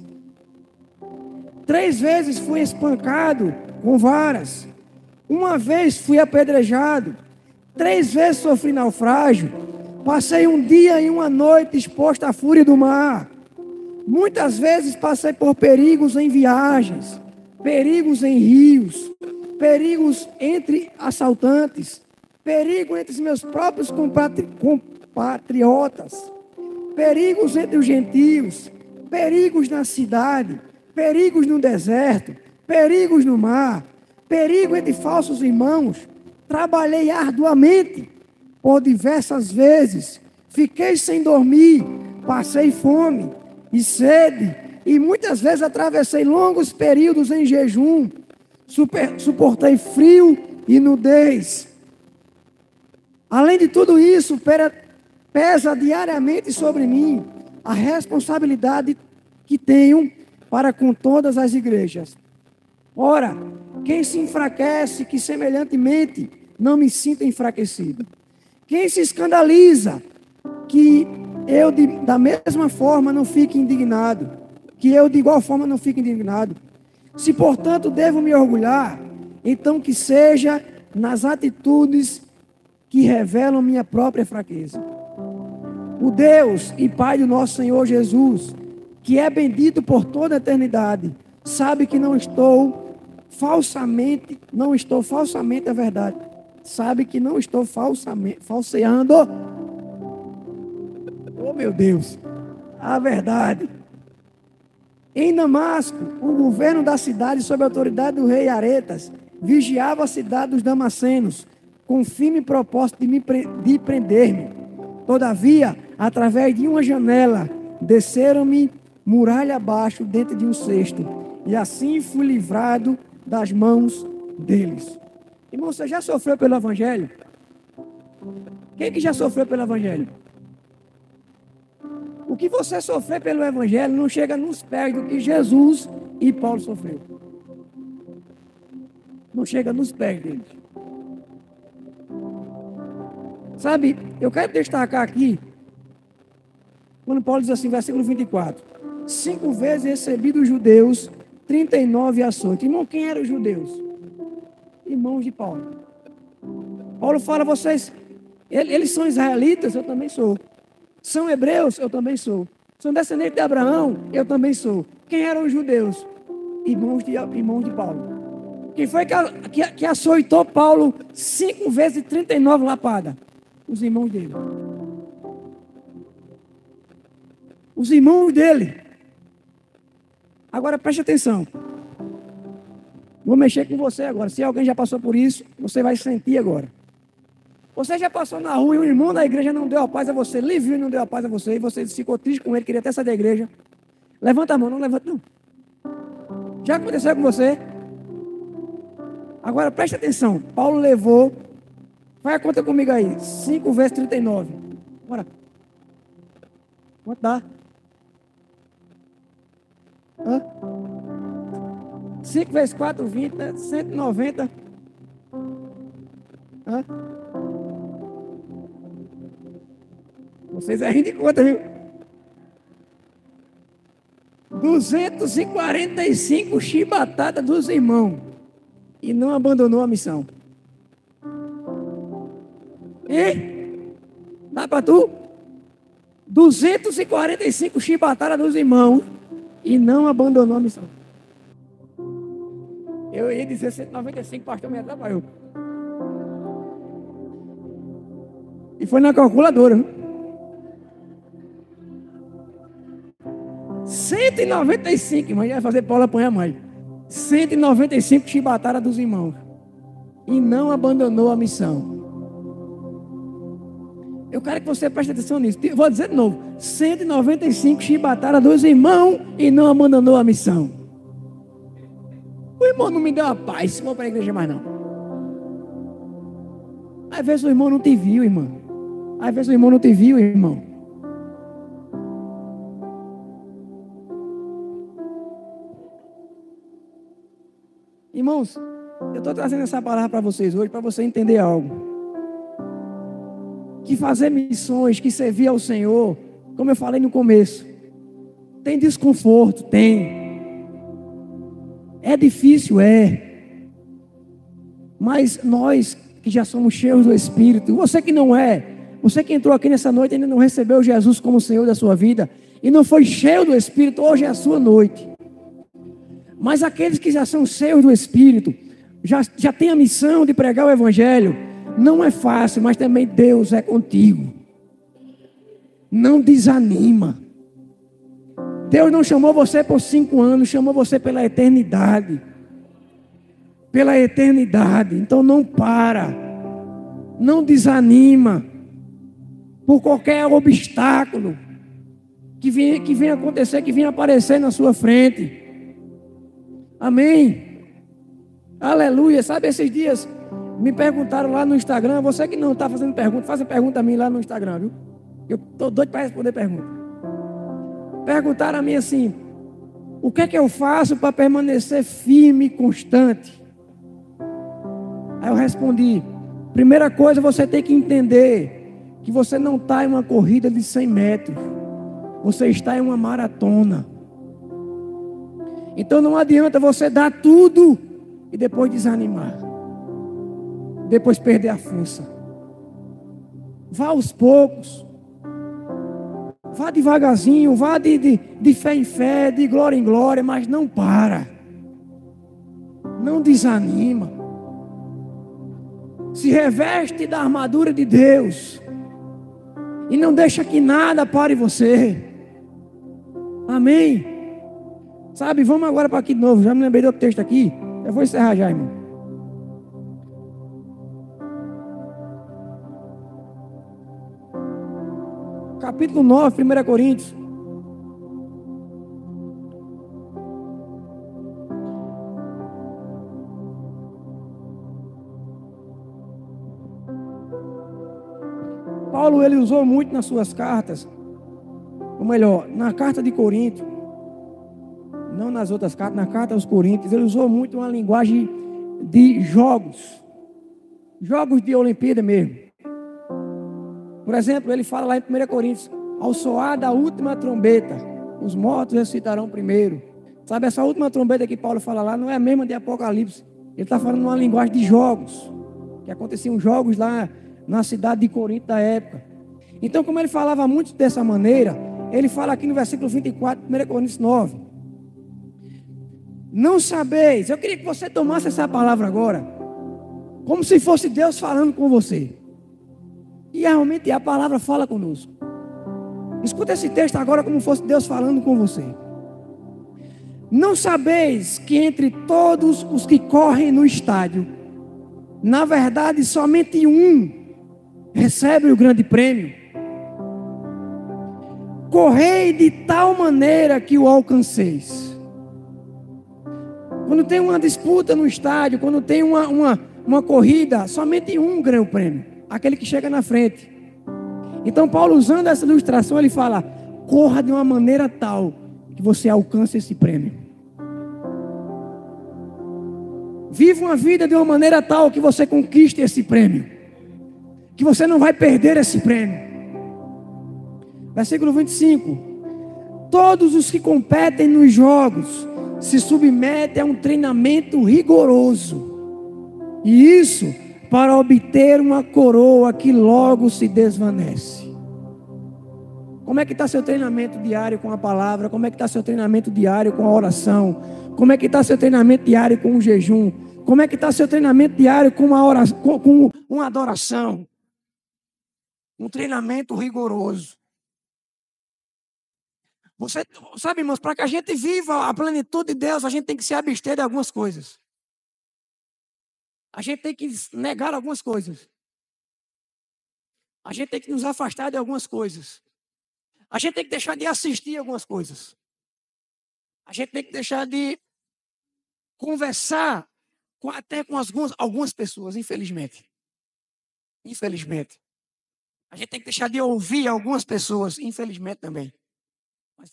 3 vezes fui espancado com varas. 1 vez fui apedrejado. 3 vezes sofri naufrágio. Passei 1 dia e 1 noite exposto à fúria do mar. Muitas vezes passei por perigos em viagens, perigos em rios, perigos entre assaltantes, perigo entre os meus próprios compatriotas, perigos entre os gentios, perigos na cidade, perigos no deserto, perigos no mar, perigo entre falsos irmãos. Trabalhei arduamente por diversas vezes, fiquei sem dormir, passei fome e sede, e muitas vezes atravessei longos períodos em jejum, suportei frio e nudez. Além de tudo isso, pesa diariamente sobre mim a responsabilidade que tenho para com todas as igrejas. Ora, quem se enfraquece, que semelhantemente não me sinta enfraquecido. Quem se escandaliza, que eu da mesma forma não fique indignado, que eu de igual forma não fique indignado. Se, portanto, devo me orgulhar, então que seja nas atitudes que revelam minha própria fraqueza. O Deus e Pai do nosso Senhor Jesus, que é bendito por toda a eternidade, sabe que não estou falsamente a verdade. Sabe que não estou falseando. Oh, meu Deus, a verdade. Em Damasco, o governo da cidade, sob a autoridade do rei Aretas, vigiava a cidade dos Damascenos, com firme propósito de prender-me. Todavia, através de uma janela, desceram-me muralha abaixo dentro de um cesto, e assim fui livrado das mãos deles. Irmão, você já sofreu pelo Evangelho? Quem que já sofreu pelo Evangelho? O que você sofrer pelo Evangelho não chega nos pés do que Jesus e Paulo sofreu. Não chega nos pés deles. Sabe, eu quero destacar aqui, quando Paulo diz assim, versículo 24: 5 vezes recebi dos judeus 39 açoites. Irmão, quem eram os judeus? Irmãos de Paulo. Paulo fala, vocês, eles são israelitas, eu também sou. São hebreus, eu também sou. São descendentes de Abraão, eu também sou. Quem eram os judeus? Irmãos de Paulo. Quem foi que açoitou Paulo 5 vezes 39 lapadas? Os irmãos dele. Os irmãos dele. Agora preste atenção. Vou mexer com você agora. Se alguém já passou por isso, você vai sentir agora. Você já passou na rua e um irmão da igreja não deu a paz a você, lhe viu e não deu a paz a você, e você ficou triste com ele, queria até sair da igreja. Levanta a mão, não levanta não. Já aconteceu com você? Agora preste atenção. Paulo levou, vai a conta comigo aí, 5 vezes 39. Bora. Quanto dá? 5 vezes 4, 20, 190. Vocês é rindo de conta, viu? 245 chibatadas dos irmãos. E não abandonou a missão. E? Dá para tu? 245 chibatadas dos irmãos. E não abandonou a missão. Eu ia dizer 195, pastor, me atrapalhou. E foi na calculadora. 195, mas ia fazer Paulo apanhar mais. 195 chibatadas dos irmãos. E não abandonou a missão. Eu quero que você preste atenção nisso. Vou dizer de novo. 195 chibatadas dos irmãos e não abandonou a missão. O irmão não me deu a paz. Não vou para a igreja mais não. Às vezes o irmão não te viu, irmão. Às vezes o irmão não te viu, irmão. Irmãos, eu estou trazendo essa palavra para vocês hoje, para você entender algo. que fazer missões, que servir ao Senhor, como eu falei no começo, tem desconforto, tem. É difícil, mas nós que já somos cheios do Espírito, você que não é, você que entrou aqui nessa noite e ainda não recebeu Jesus como Senhor da sua vida, e não foi cheio do Espírito, hoje é a sua noite. Mas aqueles que já são cheios do Espírito, já têm a missão de pregar o Evangelho, não é fácil, mas também Deus é contigo. Não desanima. Deus não chamou você por 5 anos, chamou você pela eternidade. Pela eternidade. Então não para. Não desanima. Por qualquer obstáculo que venha acontecer, que venha aparecer na sua frente. Amém. Aleluia. Sabe, esses dias me perguntaram lá no Instagram. Você que não está fazendo pergunta, faça pergunta a mim lá no Instagram, viu? Eu estou doido para responder pergunta. Perguntaram a mim assim: o que é que eu faço para permanecer firme e constante? Aí eu respondi: primeira coisa, você tem que entender que você não está em uma corrida de 100 metros. Você está em uma maratona. Então não adianta você dar tudo e depois desanimar. Depois perder a força. Vá aos poucos. Vá devagarzinho, vá de fé em fé, de glória em glória, mas não para. Não desanima. Se reveste da armadura de Deus. E não deixa que nada pare você. Amém. Sabe, vamos agora para aqui de novo. Já me lembrei do outro texto aqui. Eu vou encerrar já, irmão. Capítulo 9, 1 Coríntios. Paulo, ele usou muito nas suas cartas, ou melhor, na carta de Corinto, não nas outras cartas, na carta aos Coríntios, ele usou muito uma linguagem de jogos de Olimpíada mesmo. Por exemplo, ele fala lá em 1 Coríntios: ao soar da última trombeta, os mortos ressuscitarão primeiro. Sabe, essa última trombeta que Paulo fala lá não é a mesma de Apocalipse. Ele está falando uma linguagem de jogos, que aconteciam jogos lá na cidade de Corinto da época. Então, como ele falava muito dessa maneira, ele fala aqui no versículo 24, 1 Coríntios 9: não sabeis, eu queria que você tomasse essa palavra agora, como se fosse Deus falando com você. E realmente a palavra fala conosco. Escuta esse texto agora como fosse Deus falando com você. Não sabeis que entre todos os que correm no estádio, na verdade somente um recebe o grande prêmio? Correi de tal maneira que o alcanceis. Quando tem uma disputa no estádio, quando tem uma corrida, somente um ganha o prêmio, aquele que chega na frente. Então Paulo, usando essa ilustração, ele fala: corra de uma maneira tal que você alcance esse prêmio. Viva uma vida de uma maneira tal que você conquiste esse prêmio, que você não vai perder esse prêmio. Versículo 25: todos os que competem nos jogos se submetem a um treinamento rigoroso, e isso para obter uma coroa que logo se desvanece. Como é que está seu treinamento diário com a palavra? Como é que está seu treinamento diário com a oração? Como é que está seu treinamento diário com o jejum? Como é que está seu treinamento diário com uma oração, com uma adoração? Um treinamento rigoroso. Você sabe, irmãos, para que a gente viva a plenitude de Deus, a gente tem que se abster de algumas coisas. A gente tem que negar algumas coisas. A gente tem que nos afastar de algumas coisas. A gente tem que deixar de assistir algumas coisas. A gente tem que deixar de conversar até com algumas pessoas, infelizmente. Infelizmente. A gente tem que deixar de ouvir algumas pessoas, infelizmente também. Mas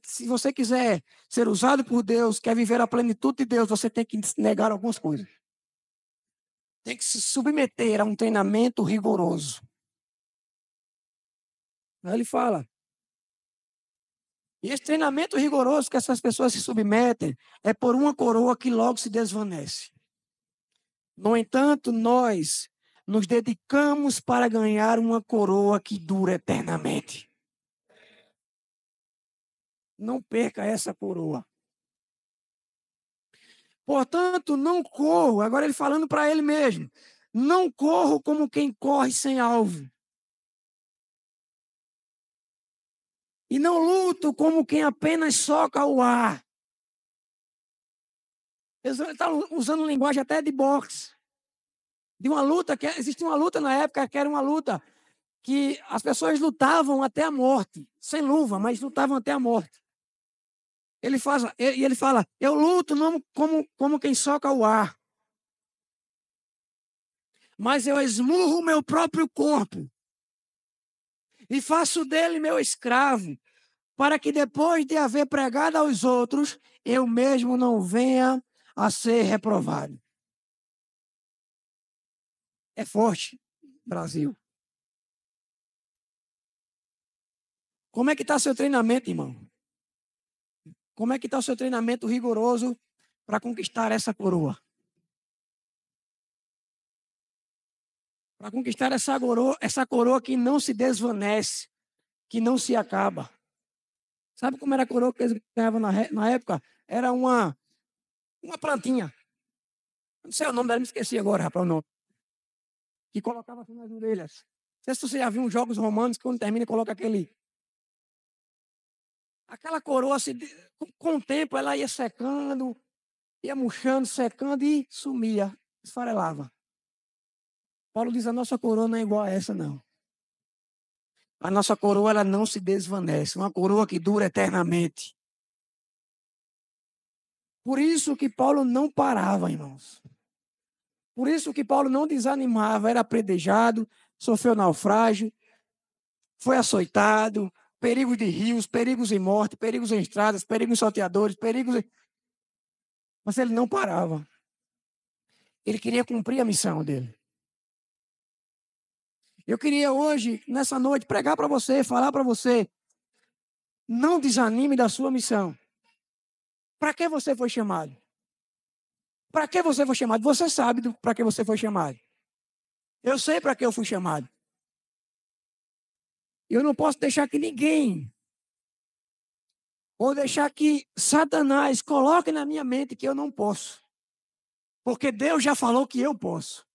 se você quiser ser usado por Deus, quer viver a plenitude de Deus, você tem que negar algumas coisas. Tem que se submeter a um treinamento rigoroso. Aí ele fala, e esse treinamento rigoroso que essas pessoas se submetem é por uma coroa que logo se desvanece. No entanto, nós nos dedicamos para ganhar uma coroa que dura eternamente. Não perca essa coroa. Portanto, não corro, agora ele falando para ele mesmo, não corro como quem corre sem alvo. E não luto como quem apenas soca o ar. Ele está usando linguagem até de boxe. De uma luta, existia uma luta na época que era uma luta que as pessoas lutavam até a morte, sem luva, mas lutavam até a morte. Ele fala, eu luto não como quem soca o ar, mas eu esmurro o meu próprio corpo e faço dele meu escravo, para que depois de haver pregado aos outros, eu mesmo não venha a ser reprovado. É forte, Brasil. Como é que está seu treinamento, irmão? Como é que está o seu treinamento rigoroso para conquistar essa coroa? Para conquistar essa coroa que não se desvanece, que não se acaba. Sabe como era a coroa que eles ganhavam na época? Era uma plantinha. Não sei o nome dela, me esqueci agora, rapaz, o nome. Que colocava assim nas orelhas. Não sei se você já viu uns jogos romanos que quando termina coloca aquela coroa, assim, com o tempo ela ia secando, ia murchando, secando e sumia, esfarelava. Paulo diz, a nossa coroa não é igual a essa, não. A nossa coroa ela não se desvanece, uma coroa que dura eternamente. Por isso que Paulo não parava, irmãos. Por isso que Paulo não desanimava, era apredejado, sofreu naufrágio, foi açoitado, perigos de rios, perigos em morte, perigos em estradas, perigos em salteadores, Mas ele não parava. Ele queria cumprir a missão dele. Eu queria hoje, nessa noite, pregar para você, falar para você, não desanime da sua missão. Para que você foi chamado? Para que você foi chamado? Você sabe para que você foi chamado. Eu sei para que eu fui chamado. Eu não posso deixar que ninguém, ou deixar que Satanás coloque na minha mente que eu não posso. Porque Deus já falou que eu posso.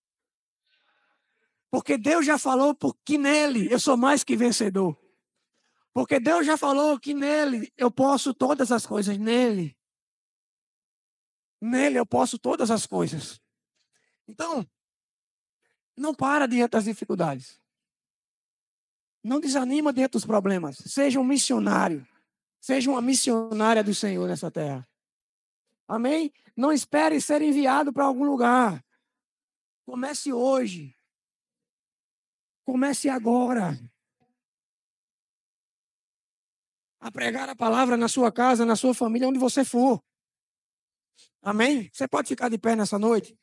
Porque Deus já falou que nele eu sou mais que vencedor. Porque Deus já falou que nele eu posso todas as coisas. Nele eu posso todas as coisas. Então, não para diante das dificuldades. Não desanima diante dos problemas. Seja um missionário. Seja uma missionária do Senhor nessa terra. Amém? Não espere ser enviado para algum lugar. Comece hoje. Comece agora. A pregar a palavra na sua casa, na sua família, onde você for. Amém? Você pode ficar de pé nessa noite?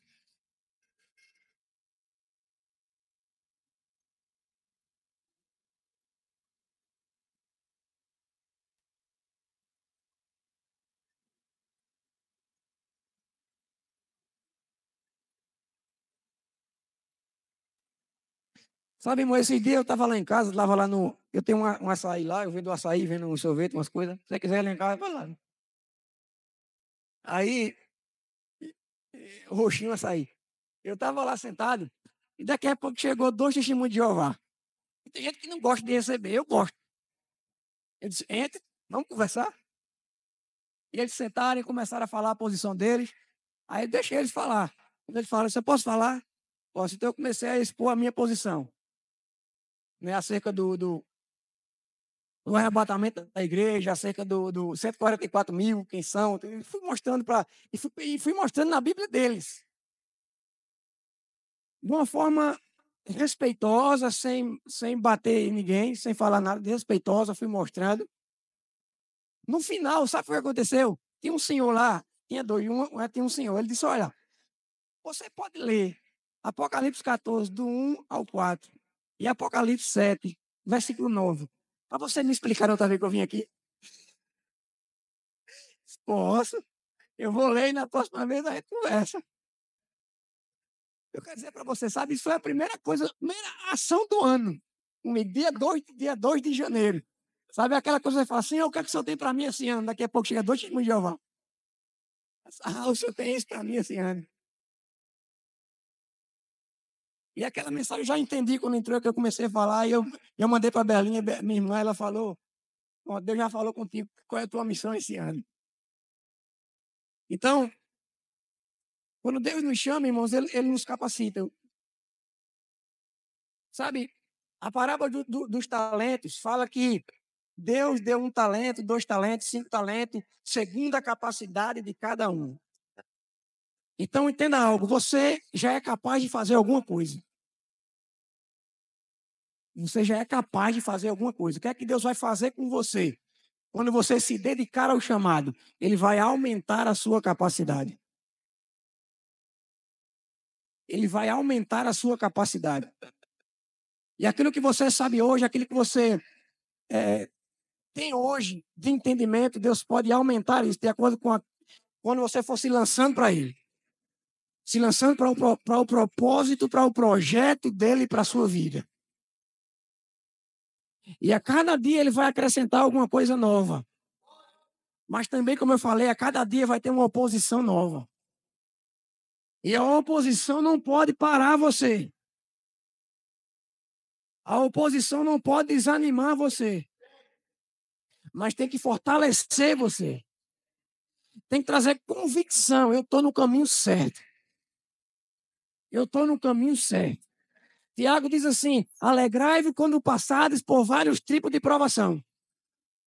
Sabe, irmão, esse dia eu estava lá em casa, estava lá no. Eu tenho um açaí lá, eu vendo açaí, vendo um sorvete, umas coisas. Se você quiser ir lá em casa, vai lá. Aí, roxinho açaí. Eu estava lá sentado, e daqui a pouco chegou dois testemunhos de Jeová. E tem gente que não gosta de receber, eu gosto. Eu disse, entre, vamos conversar. E eles sentaram e começaram a falar a posição deles. Aí eu deixei eles falar. Quando eles falaram, você posso falar? Posso. Então eu comecei a expor a minha posição. Né, acerca do arrebatamento da igreja, acerca do 144 mil, quem são. E fui mostrando fui mostrando na Bíblia deles. De uma forma respeitosa, sem bater em ninguém, sem falar nada, respeitosa, fui mostrando. No final, sabe o que aconteceu? Tinha um senhor lá, tinha um senhor, ele disse, olha, você pode ler Apocalipse 14, do 1 ao 4, e Apocalipse 7, versículo 9. Para você me explicar outra vez que eu vim aqui. Posso. Eu vou ler e na próxima vez a gente conversa. Eu quero dizer para você, sabe, isso foi a primeira coisa, a primeira ação do ano. Dia 2 de janeiro. Sabe aquela coisa que você fala assim, o que é que o senhor tem para mim esse ano? Daqui a pouco chega 2 testemunhos de Jeová. O senhor tem isso para mim esse ano. E aquela mensagem eu já entendi quando entrou, que eu comecei a falar, e eu mandei para a Berlinha, minha irmã, ela falou, ó, Deus já falou contigo, qual é a tua missão esse ano? Então, quando Deus nos chama, irmãos, ele nos capacita. Sabe, a parábola dos talentos fala que Deus deu 1 talento, 2 talentos, 5 talentos, segundo a capacidade de cada um. Então, entenda algo, você já é capaz de fazer alguma coisa. Você já é capaz de fazer alguma coisa. O que é que Deus vai fazer com você? Quando você se dedicar ao chamado, Ele vai aumentar a sua capacidade. Ele vai aumentar a sua capacidade. E aquilo que você sabe hoje, aquilo que você tem hoje de entendimento, Deus pode aumentar isso de acordo com quando você for se lançando para Ele. Se lançando para o propósito, para o projeto dEle para a sua vida. E a cada dia Ele vai acrescentar alguma coisa nova. Mas também, como eu falei, a cada dia vai ter uma oposição nova. E a oposição não pode parar você. A oposição não pode desanimar você. Mas tem que fortalecer você. Tem que trazer convicção. Eu estou no caminho certo. Eu estou no caminho certo. Tiago diz assim: alegrai-vos quando passardes por vários tipos de provação.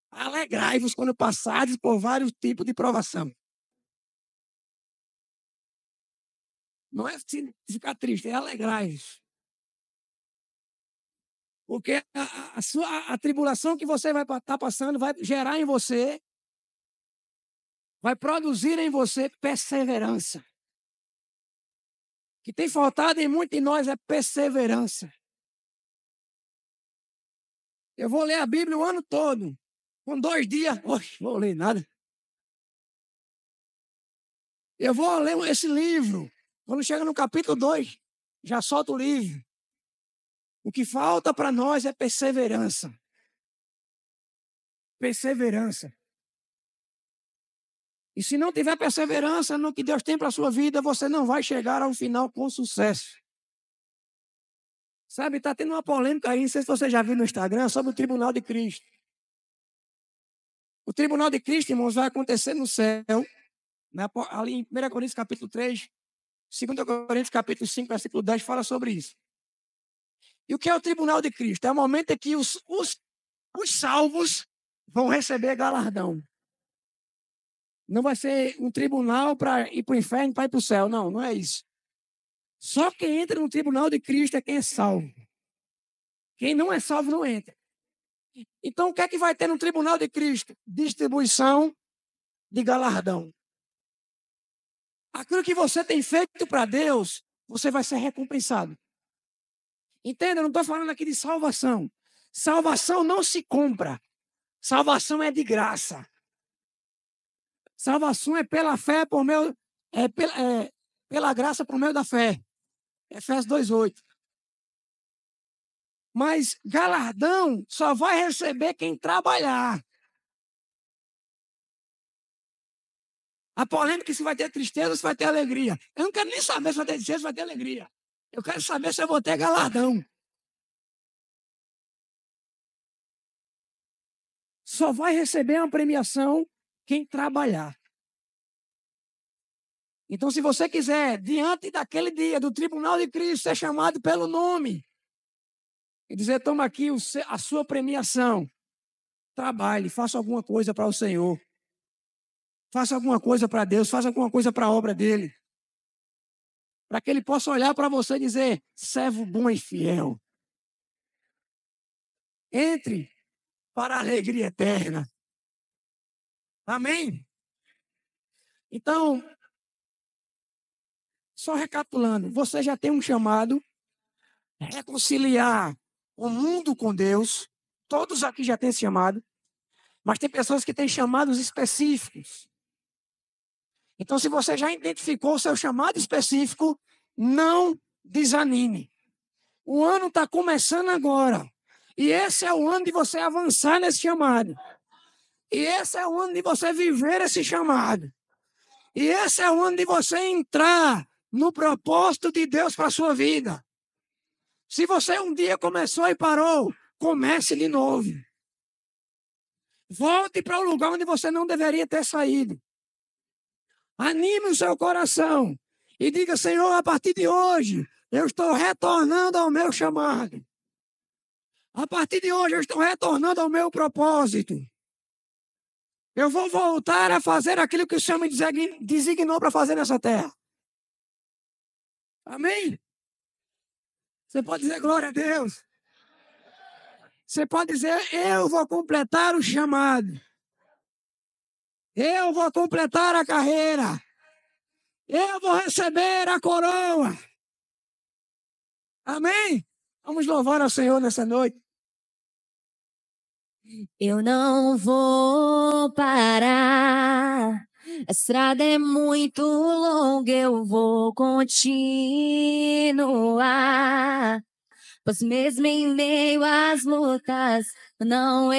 Alegrai-vos quando passardes por vários tipos de provação. Não é ficar triste, é alegrai-vos. Porque a tribulação que você vai estar passando vai gerar em você, vai produzir em você perseverança. O que tem faltado em muito de nós é perseverança. Eu vou ler a Bíblia o ano todo. Com 2 dias, vou ler nada. Eu vou ler esse livro. Quando chega no capítulo 2, já solto o livro. O que falta para nós é perseverança. Perseverança. E se não tiver perseverança no que Deus tem para a sua vida, você não vai chegar ao final com sucesso. Sabe, está tendo uma polêmica aí, não sei se você já viu no Instagram, sobre o Tribunal de Cristo. O Tribunal de Cristo, irmãos, vai acontecer no céu, ali em 1 Coríntios capítulo 3, 2 Coríntios capítulo 5, versículo 10, fala sobre isso. E o que é o Tribunal de Cristo? É o momento em que os salvos vão receber galardão. Não vai ser um tribunal para ir para o inferno, para ir para o céu. Não, não é isso. Só quem entra no Tribunal de Cristo é quem é salvo. Quem não é salvo não entra. Então, o que é que vai ter no Tribunal de Cristo? Distribuição de galardão. Aquilo que você tem feito para Deus, você vai ser recompensado. Entenda, eu não estou falando aqui de salvação. Salvação não se compra. Salvação é de graça. Salvação é pela fé, pela graça por meio da fé. Efésios 2:8. Mas galardão só vai receber quem trabalhar. A polêmica é se vai ter tristeza ou se vai ter alegria. Eu não quero nem saber se vai ter tristeza ou se vai ter alegria. Eu quero saber se eu vou ter galardão. Só vai receber uma premiação quem trabalhar. Então, se você quiser, diante daquele dia do Tribunal de Cristo, ser chamado pelo nome e dizer: toma aqui a sua premiação, trabalhe, faça alguma coisa para o Senhor. Faça alguma coisa para Deus, faça alguma coisa para a obra dele. Para que ele possa olhar para você e dizer: servo bom e fiel. Entre para a alegria eterna. Amém? Então, só recapitulando, você já tem um chamado: reconciliar o mundo com Deus, Todos aqui já têm esse chamado, mas tem pessoas que têm chamados específicos. Então, se você já identificou o seu chamado específico, não desanime. O ano está começando agora. E esse é o ano de você avançar nesse chamado. E esse é o ano de você viver esse chamado. E esse é o ano de você entrar no propósito de Deus para a sua vida. Se você um dia começou e parou, comece de novo. Volte para o lugar onde você não deveria ter saído. Anime o seu coração e diga: Senhor, a partir de hoje, eu estou retornando ao meu chamado. A partir de hoje, eu estou retornando ao meu propósito. Eu vou voltar a fazer aquilo que o Senhor me designou para fazer nessa terra. Amém? Você pode dizer glória a Deus. Você pode dizer: eu vou completar o chamado. Eu vou completar a carreira. Eu vou receber a coroa. Amém? Vamos louvar ao Senhor nessa noite. Eu não vou parar. A estrada é muito longa, eu vou continuar. Pois mesmo em meio às lutas, não